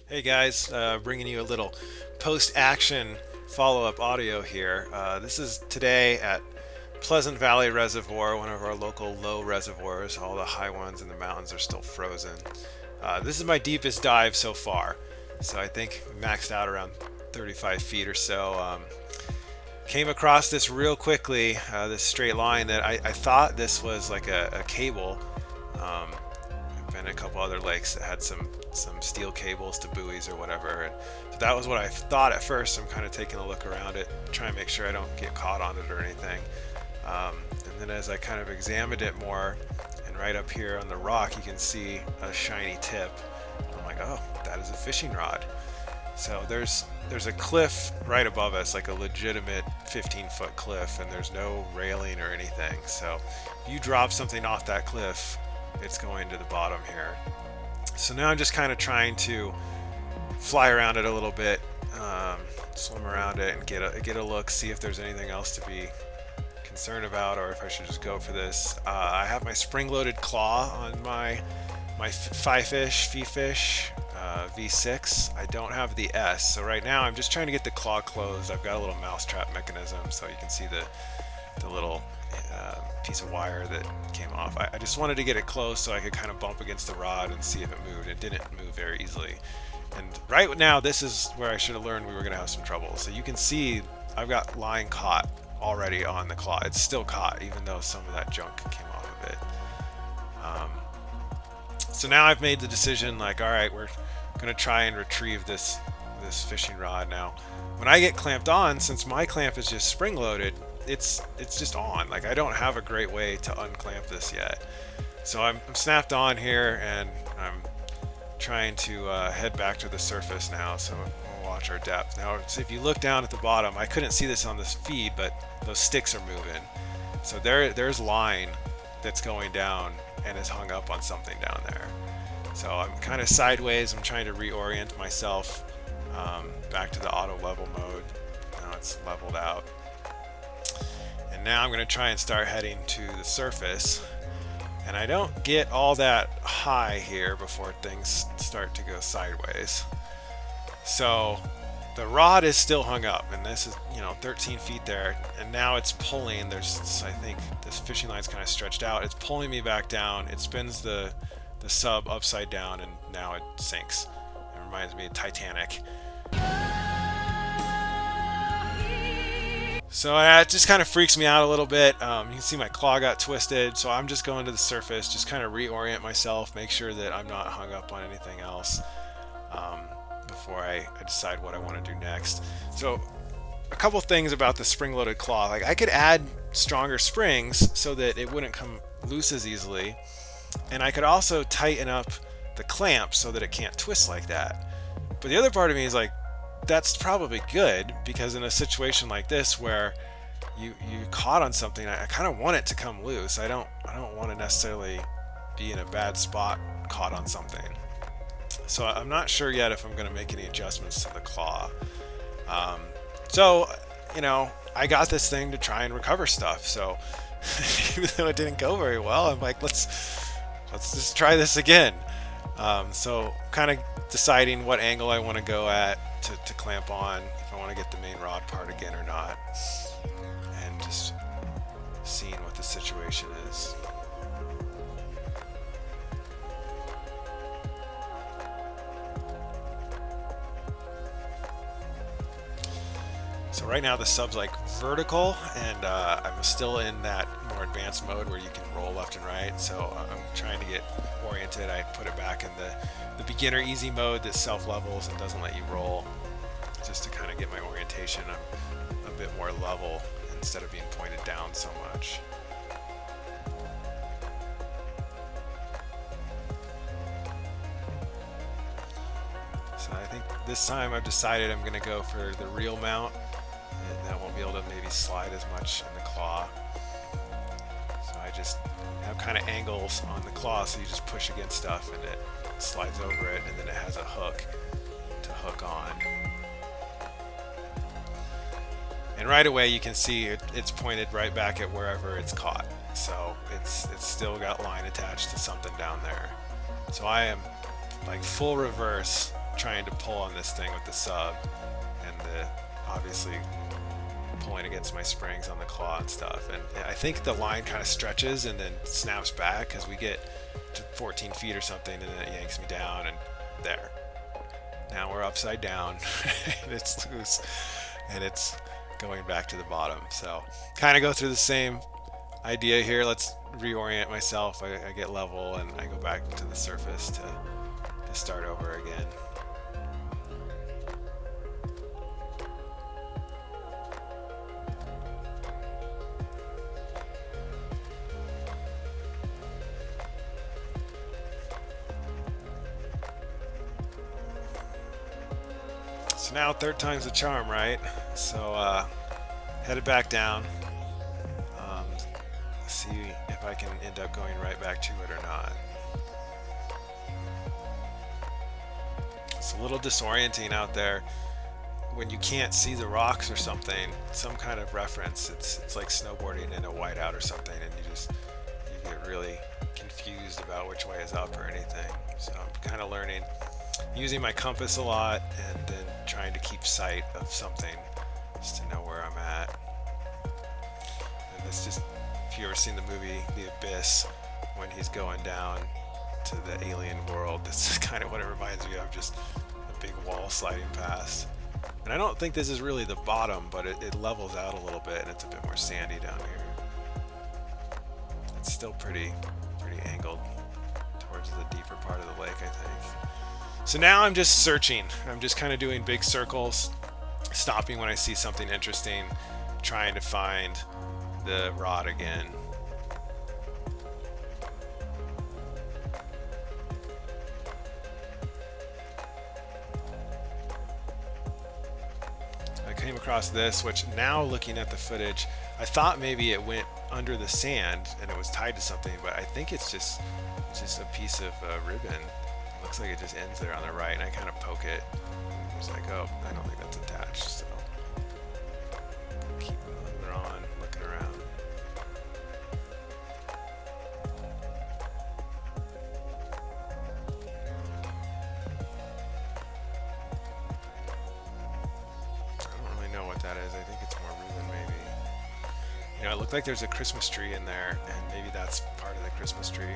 Hey guys, bringing you a little post-action follow-up audio here. This is today at Pleasant Valley Reservoir, one of our local low reservoirs. All the high ones in the mountains are still frozen. This is my deepest dive so far, so I think we maxed out around 35 feet or so. Came across this real quickly, this straight line that I thought this was like a cable. Um, been a couple other lakes that had some steel cables to buoys or whatever, and so that was what I thought at first. I'm kind of taking a look around it, trying to make sure I don't get caught on it or anything. And then as I kind of examined it more, and right up here on the rock you can see a shiny tip. I'm like, oh, that is a fishing rod. So there's a cliff right above us, like a legitimate 15-foot cliff, and there's no railing or anything. So if you drop something off that cliff, it's going to the bottom here. So now I'm just kind of trying to fly around it a little bit, swim around it, and get a look, see if there's anything else to be concerned about, or if I should just go for this. I have my spring-loaded claw on my Fifish V6. I don't have the S, so right now I'm just trying to get the claw closed. I've got a little mousetrap mechanism, so you can see the little piece of wire that came off. I just wanted to get it closed so I could kind of bump against the rod and see if it moved. It didn't move very easily. And right now, this is where I should have learned we were going to have some trouble. So you can see I've got line caught already on the claw. It's still caught, even though some of that junk came off of it. So now I've made the decision, like, all right, we're going to try and retrieve this fishing rod. Now, when I get clamped on, since my clamp is just spring-loaded, it's just on. Like, I don't have a great way to unclamp this yet. So I'm snapped on here, and I'm trying to head back to the surface now, so we'll watch our depth. Now, so if you look down at the bottom, I couldn't see this on this feed, but those sticks are moving. So there's line that's going down and is hung up on something down there. So I'm kind of sideways. I'm trying to reorient myself back to the auto level mode. Now it's leveled out. And now I'm going to try and start heading to the surface. And I don't get all that high here before things start to go sideways. So the rod is still hung up, and this is, 13 feet there, and now it's pulling. I think this fishing line's kind of stretched out. It's pulling me back down. It spins the sub upside down, and now it sinks. It reminds me of Titanic. So it just kind of freaks me out a little bit. You can see my claw got twisted, so I'm just going to the surface, just kind of reorient myself, make sure that I'm not hung up on anything else before I decide what I want to do next. So a couple things about the spring-loaded claw. Like, I could add stronger springs so that it wouldn't come loose as easily, and I could also tighten up the clamp so that it can't twist like that. But the other part of me is like, that's probably good, because in a situation like this where you caught on something, I kind of want it to come loose. I don't want to necessarily be in a bad spot caught on something. So I'm not sure yet if I'm going to make any adjustments to the claw. So I got this thing to try and recover stuff. So even though it didn't go very well, I'm like, let's just try this again. So kind of deciding what angle I want to go at to clamp on, if I want to get the main rod part again or not, and just seeing what the situation is. So right now the sub's like vertical, and I'm still in that more advanced mode where you can roll left and right. So I'm trying to get oriented. I put it back in the beginner easy mode that self-levels and doesn't let you roll, just to kind of get my orientation a bit more level instead of being pointed down so much. So I think this time I've decided I'm going to go for the reel mount, and I won't be able to maybe slide as much in the claw. So I just have kind of angles on the claw, so you just push against stuff and it slides over it, and then it has a hook to hook on. And right away you can see it's pointed right back at wherever it's caught. So it's still got line attached to something down there. So I am like full reverse trying to pull on this thing with the sub, and the obviously pulling against my springs on the claw and stuff. And I think the line kind of stretches and then snaps back because we get to 14 feet or something, and then it yanks me down, and there. Now we're upside down, and it's loose, and it's going back to the bottom. So kind of go through the same idea here. Let's reorient myself. I get level, and I go back to the surface to start over again. So now third time's the charm, right? So headed back down. See if I can end up going right back to it or not. It's a little disorienting out there when you can't see the rocks or something, some kind of reference. It's like snowboarding in a whiteout or something, and you get really confused about which way is up or anything. So I'm kind of learning, using my compass a lot, and then trying to keep sight of something just to know where I'm at. And this just, if you ever seen the movie The Abyss, when he's going down to the alien world, this is kind of what it reminds me of, just a big wall sliding past. And I don't think this is really the bottom, but it levels out a little bit, and it's a bit more sandy down here. It's still pretty angled towards the deeper part of the lake, I think. So now I'm just searching. I'm just kind of doing big circles, stopping when I see something interesting, trying to find the rod again. I came across this, which now looking at the footage, I thought maybe it went under the sand and it was tied to something, but I think it's just a piece of ribbon. It looks like it just ends there on the right, and I kind of poke it. I was like, oh, I don't think that's attached, so keep moving on, looking around. I don't really know what that is. I think it's more ribbon, maybe. You know, it looked like there's a Christmas tree in there, and maybe that's part of the Christmas tree.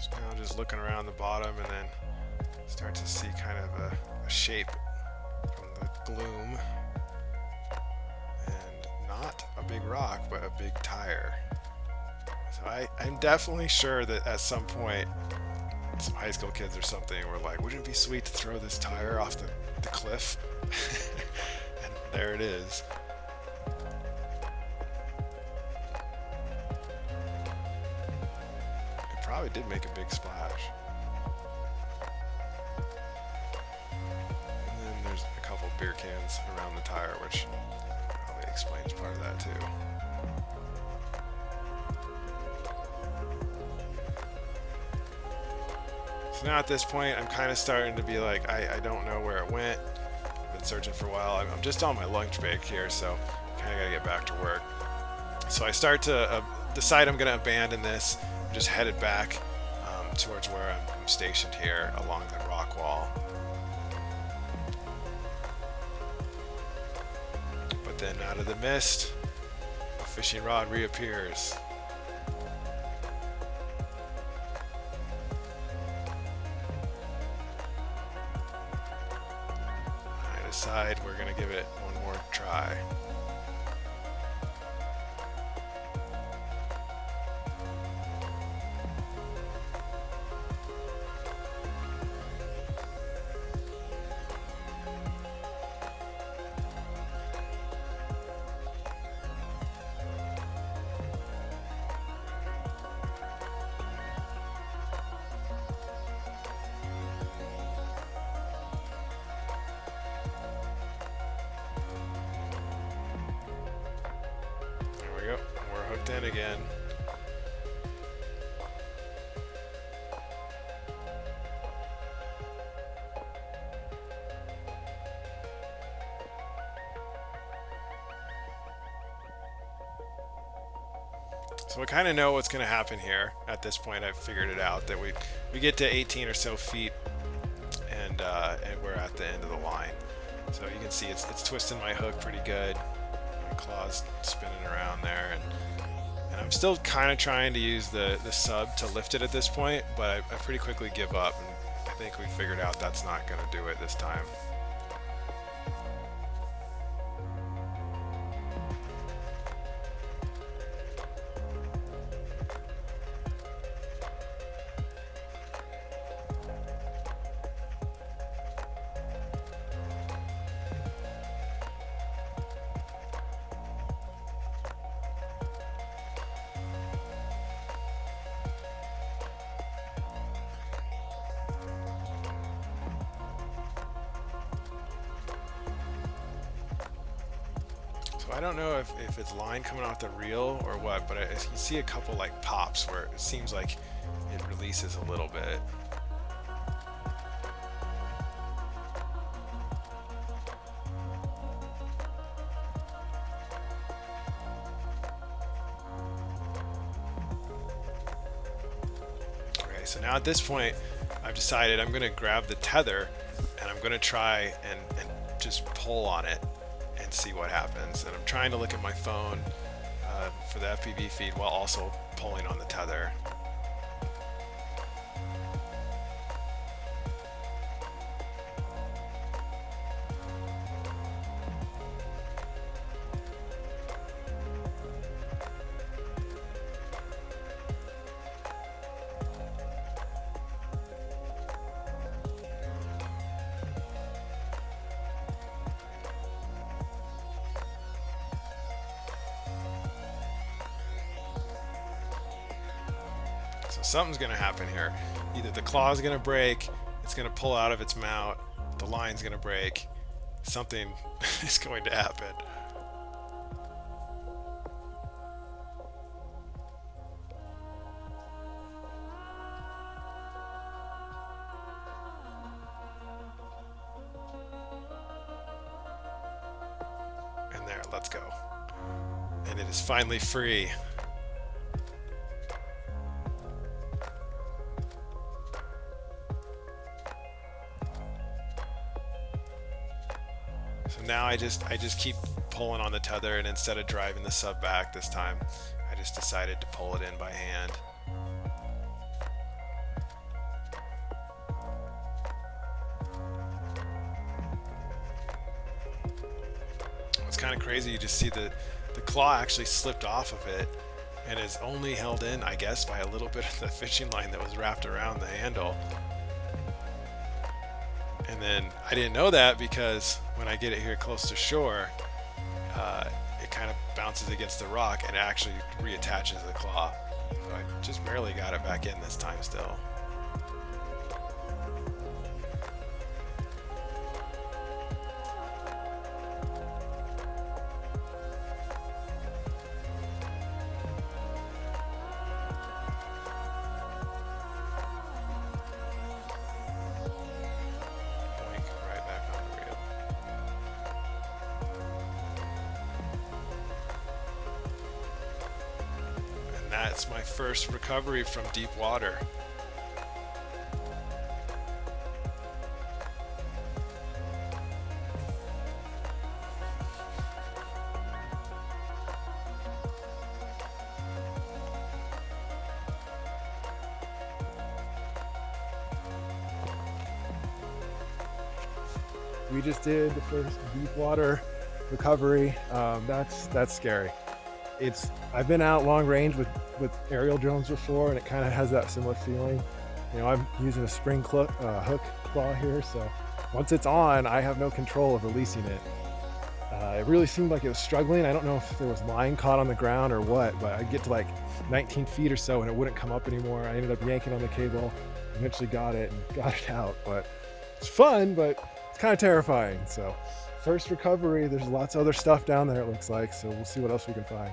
So now just looking around the bottom, and then start to see kind of a shape from the gloom, and not a big rock, but a big tire. So I'm definitely sure that at some point some high school kids or something were like, wouldn't it be sweet to throw this tire off the cliff? And there it is. Probably did make a big splash. And then there's a couple beer cans around the tire, which probably explains part of that too. So now at this point, I'm kind of starting to be like, I don't know where it went. I've been searching for a while. I'm just on my lunch break here, so kind of got to get back to work. So I start to decide I'm going to abandon this. I'm just headed back towards where I'm stationed here along the rock wall. But then out of the mist, a fishing rod reappears. I decide we're going to give it one more try. sucked in again. So I kind of know what's going to happen here. At this point, I've figured it out that we get to 18 or so feet, and we're at the end of the line. So you can see it's twisting my hook pretty good. My claw's spinning around there, and I'm still kind of trying to use the sub to lift it at this point, but I pretty quickly give up, and I think we figured out that's not going to do it this time. I don't know if it's line coming off the reel or what, but you see a couple like pops where it seems like it releases a little bit. Okay, so now at this point, I've decided I'm going to grab the tether and I'm going to try and just pull on it and see what happens. And I'm trying to look at my phone for the FPV feed while also pulling on the tether. So something's going to happen here. Either the claw is going to break, it's going to pull out of its mount, the line's going to break, something is going to happen. And there, let's go. And it is finally free. So now I just keep pulling on the tether, and instead of driving the sub back this time, I just decided to pull it in by hand. It's kind of crazy. You just see the claw actually slipped off of it and is only held in, I guess, by a little bit of the fishing line that was wrapped around the handle. And then I didn't know that because when I get it here close to shore, it kind of bounces against the rock and it actually reattaches the claw. So I just barely got it back in this time still. That's my first recovery from deep water. We just did the first deep water recovery. That's scary. I've been out long range with aerial drones before, and it kind of has that similar feeling. You know, I'm using a spring hook claw here, so once it's on, I have no control of releasing it. It really seemed like it was struggling. I don't know if there was line caught on the ground or what, but I'd get to like 19 feet or so and it wouldn't come up anymore. I ended up yanking on the cable, eventually got it out, but it's fun, but it's kind of terrifying. So first recovery, there's lots of other stuff down there, it looks like, so we'll see what else we can find.